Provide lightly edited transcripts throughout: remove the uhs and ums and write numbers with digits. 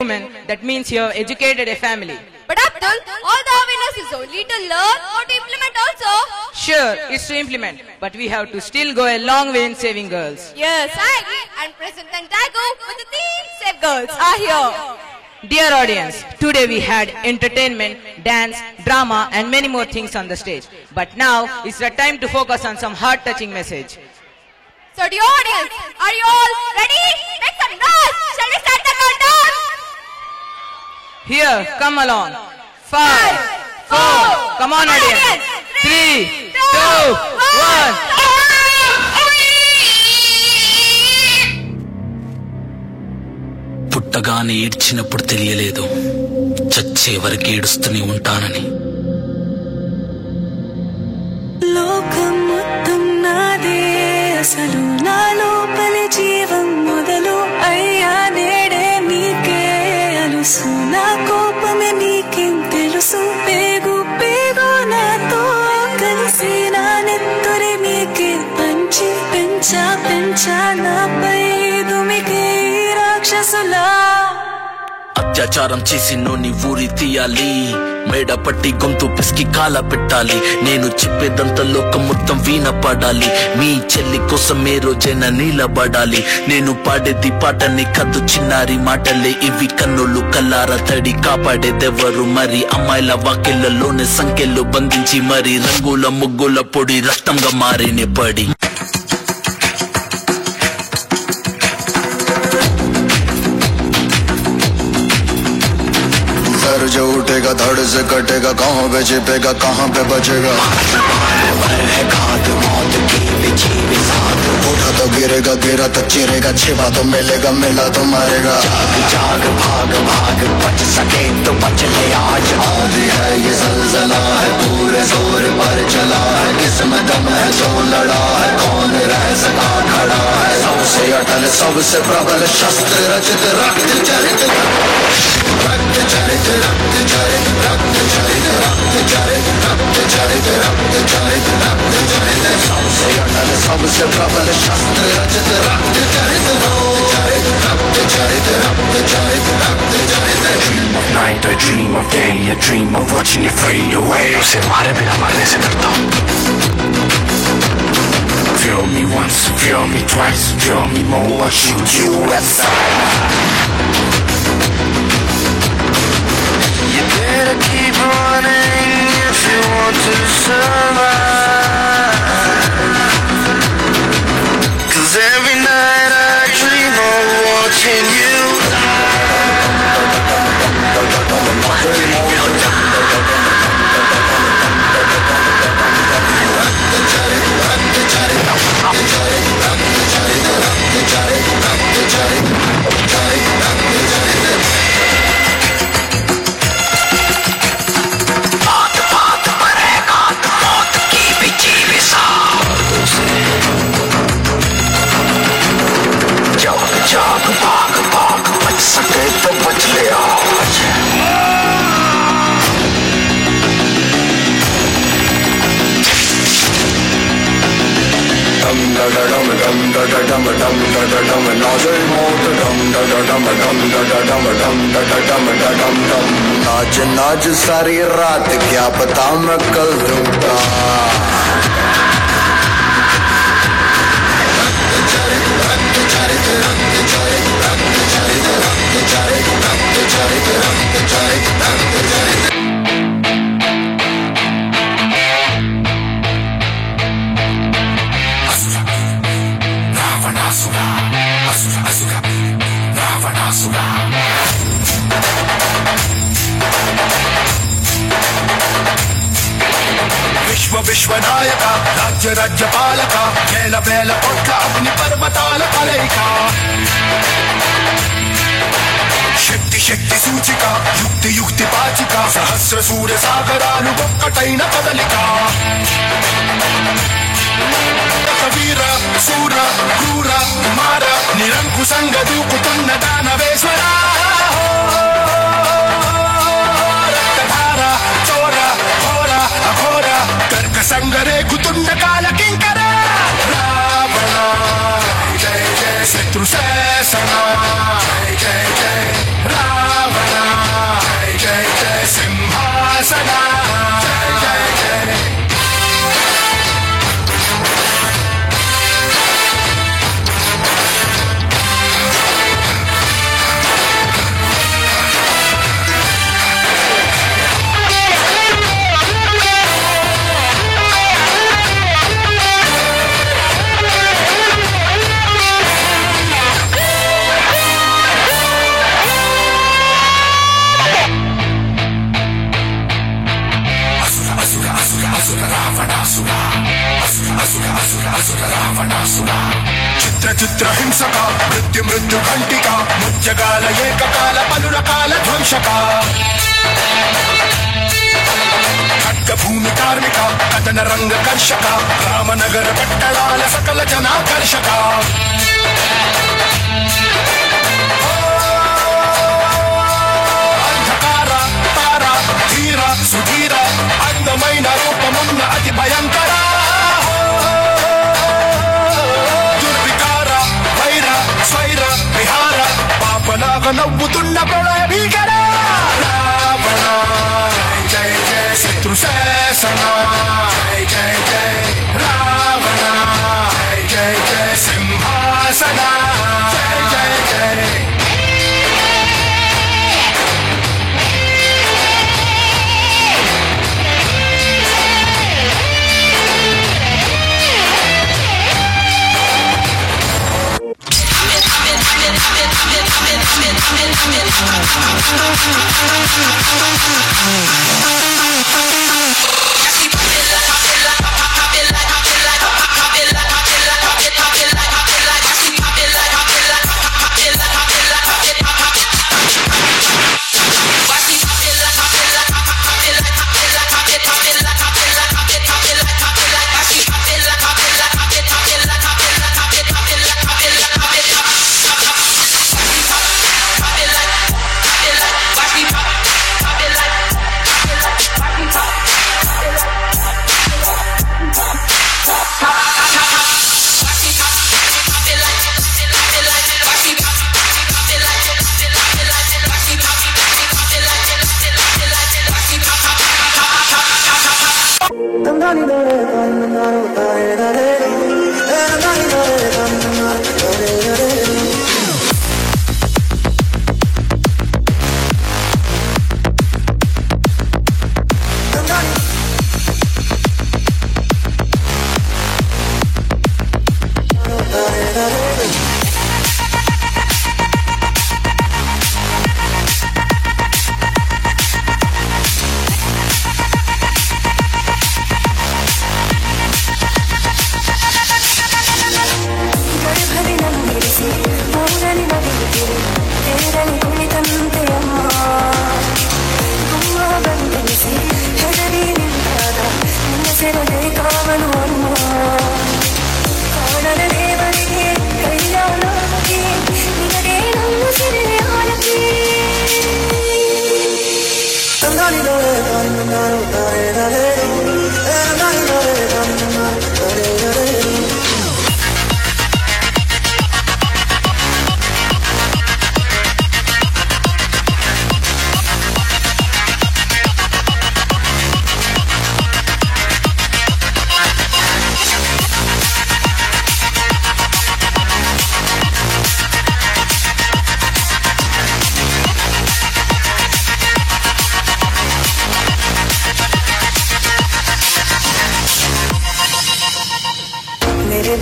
woman, that means you have educated a family. But Abdul, all the awareness is only to learn or to implement also. Sure, it's to implement, but we have to still go a long way in saving girls. Yes, I agree. And President Dago with the theme Save Girls are here. Dear audience, today we had entertainment, dance, drama and many more things on the stage. But now it's the time to focus on some heart-touching message. So dear audience, are you all ready? Make some noise! Shall we start the countdown? Here, come along. 5, 4, come on audience. 3, 2, 1. పుట్టగానే ఏడ్చినప్పుడు తెలియలేదు చచ్చే వరకు ఏడుస్తూనే ఉంటానని. లోకం మొత్తం నాదే అసలు నా లోపలి జీవం మొదలు అయ్యా నేడే నీకే అలుసు నా కోపమే నీకేం తెలుసు పేగు పేగు నాతో కలిసి నా నెత్తురి నీకే పంచి పెంచా నాపై దుమికే రాక్షసులా. అత్యాచారం చేసి నోని ఊరి తీయాలి, మేడ పట్టి గొంతు పిసికి కాల పెట్టాలి. నేను చెప్పేదంతా లోకం మొత్తం వీణ పాడాలి, మీ చెల్లి కోసం ఏ రోజైనా నిలబడాలి. నేను పాడేది పాటని కద్దు చిన్నారి మాటలే ఇవి, కన్నులు కల్లార తడి కాపాడేదెవరు మరి. అమ్మాయిల వాకిళ్లలోనే సంఖ్యలు బంధించి మరి రంగుల ముగ్గుల పొడి రక్తంగా మారిన పడి. जो उठेगा धड़ से कटेगा, कहाँ पे छिपेगा कहाँ पे बचेगा. उठा तो गिरेगा, गिरा तो चिरेगा, छिपा तो मिलेगा, मिला तो मारेगा. जाग भाग भाग बच सके तो बच ले आज. आंधी है ये ज़लज़ला है, पूरे जोर पर चला है. किस्मत में है जो लड़ा है, कौन रह सका खड़ा है. सबसे अटल सबसे प्रबल शस्त्र रचित रक्त चरित. रक्त चरित रक्त चरित रक्त चरित रक्त चरित रक्त चरित रक्त चरित रक्त चरित. सबसे अटल सबसे प्रबल शस्त्र रचित रक्त चरित रक्त चरित रक्त चरित रक्त चरित. Dream of night, I dream of day, I dream of watching you fade away. उसे मारे बिना मरने से डरता हूँ. Feel me once, feel me twice, feel me more, I'll shoot you aside. You better keep running if you want to survive. 'Cause every night I dream of watching you जाग भाग भाग बच सके तो बच ले आज. Dum da da dum dum da da dum dum da da dum नाचे मौत dum da da dum dum da da dum dum da da dum da dum dum. नाच नाच सारी रात क्या पता मैं कल दूंगा. విశ్వనాయక రాజ్య రాజ్యపాలక వేల వేల కోట్ల అగ్ని పర్వతాల కలయిక. శక్తి శక్తి సూచిక యుక్తి యుక్తి పాచిక సహస్ర సూర్య సాగరాలు ఒక్కటైన కదలిక. వీర శూర క్రూర కుమార నిరంకుశంగ దూకుతున్న దానవేశ్వర. రక్తధార చోర ఘోర అఘోర కర్క సంగరే కుతుండ కాల కింకర. రావణ జయ జయ శత్రు శాసన జయ జయ జయ. హింసక మృత్యు ఘంటిక ముత్యకాల ఏకకాల పలు రకాల ధ్వంసక భూమి కార్మిక కథన రంగ కర్షక రామనగర పట్టణాల సకల జనాకర్షక అంధకార తార ధీర సుధీర అందమైన రూపమున్న అతి భయంకర దుర్వికార వైర స్వైర విహార పాపలాగ నవ్వుతున్న ప్రళయ భీకర రావణ జయ జయ శత్రుశాసన జయ జయ జయ రావణ జయ జయ జయ సింహాసన జయ జయ జయ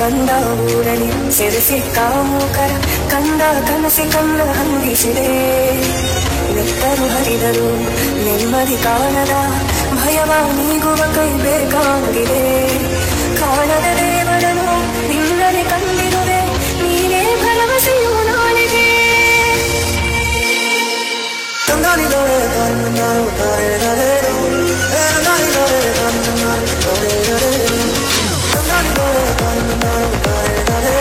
ಬಂದ ಊರಲಿ ಸೆರೆಸಿ ಕಾಮುಕರ ಕಂದ ಕನಸಿ ಕಲ್ಲ ಹಂಗಿಸಿದೆ ನೆತ್ತರು ಹರಿದರು ನೆಮ್ಮದಿ ಕಾಣದ ಭಯವ ನೀಗುವ ಕೈ ಬೇಕಾಗಿದೆ ಕಾಣದ ದೇವರನು ನಿನ್ನನೆ ಕಂಡಿರುವೆ ನೀನೇ ಭರವಸೆಯು ನಾಳೆಗೆ ತಂದಾಡಿದೊರೆ ಕಣ್ಣಾರು ತಾರೆದರೆ ತಂದಾಡಿದೊರೆ ಕಣ್ಣಾರು ತಾರೆದರೆ ತಂದಾಡಿದೊರೆ ಕಣ್ಣಾರು ತಾರೆದರೆ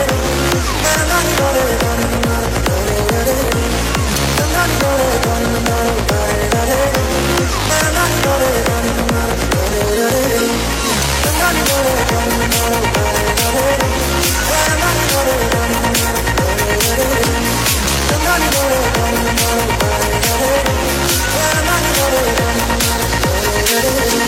ತಂದಾಡಿದೊರೆ ಕಣ್ಣಾರು ತಾರೆದರೆ ತಂದಾಡಿದೊರೆ ಕಣ್ಣಾರು ತಾರೆದರೆ ತಂದಾಡಿದೊರೆ ಕಣ್ಣಾರು ತಾರೆದರೆ ತಂದಾಡಿದೊರೆ ಕಣ್ಣಾರು ತಾರೆದರೆ ತಂದಾಡಿದೊರೆ ಕಣ್ಣಾರು ತಾರೆದರೆ ತಂದಾಡಿದೊರೆ ಕಣ್ಣಾರು ತಾರೆದರೆ ತಂದಾಡಿದೊರೆ ಕಣ್ಣಾರು ತಾರೆದರೆ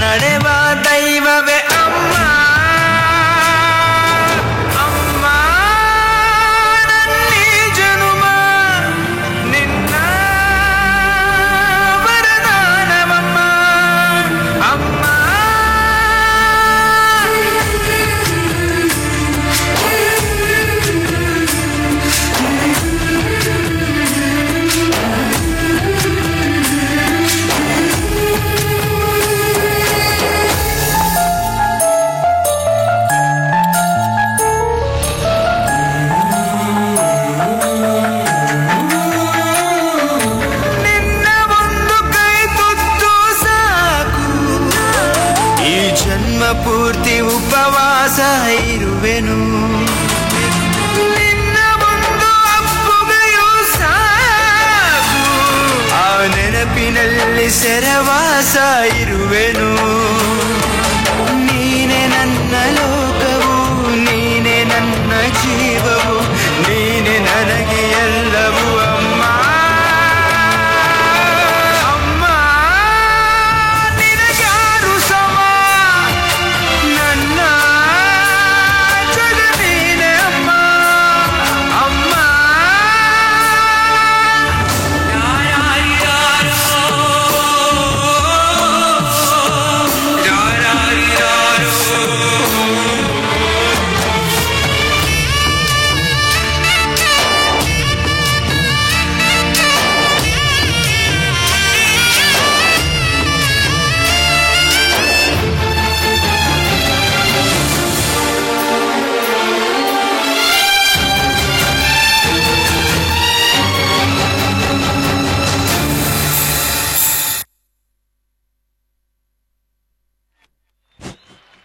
ನಡೆವ ದೈವವೇ ಅಮ್ಮ ಅಮ್ಮ ನನ್ನೀ ಜನುಮ ನಿನ್ನ ವರದಾನವಮ್ಮ ಅಮ್ಮ ಪೂರ್ತಿ ಉಪವಾಸ ಇರುವೆನು ನಿನ್ನ ಒಂದು ಅಪ್ಪುಗೆಯೂ ಸಾಕು ಆ ನೆನಪಿನಲ್ಲಿ ಸೆರವಾಸ ಇರುವೆನು ನೀನೆ ನನ್ನ ಲೋಕವು ನೀನೆ ನನ್ನ ಜೀವವು ನೀನೆ ನನಗೆ ಎಲ್ಲವೂ ಅಮ್ಮ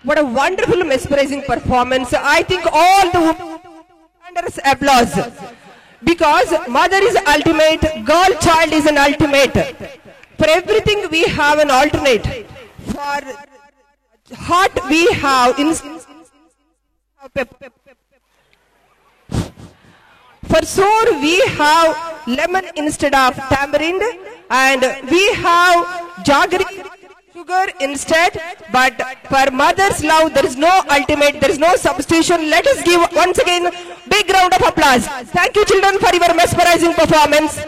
What a wonderful, mesmerizing performance. I think all the women under applause. Because mother is ultimate, girl child is an ultimate. For everything we have an alternate. For heart we have for sour we have lemon instead of tamarind, and we have jaggery sugar instead. But for mother's love there is no ultimate, there is no substitution. Let us give once again big round of applause. Thank you children for your mesmerizing performance.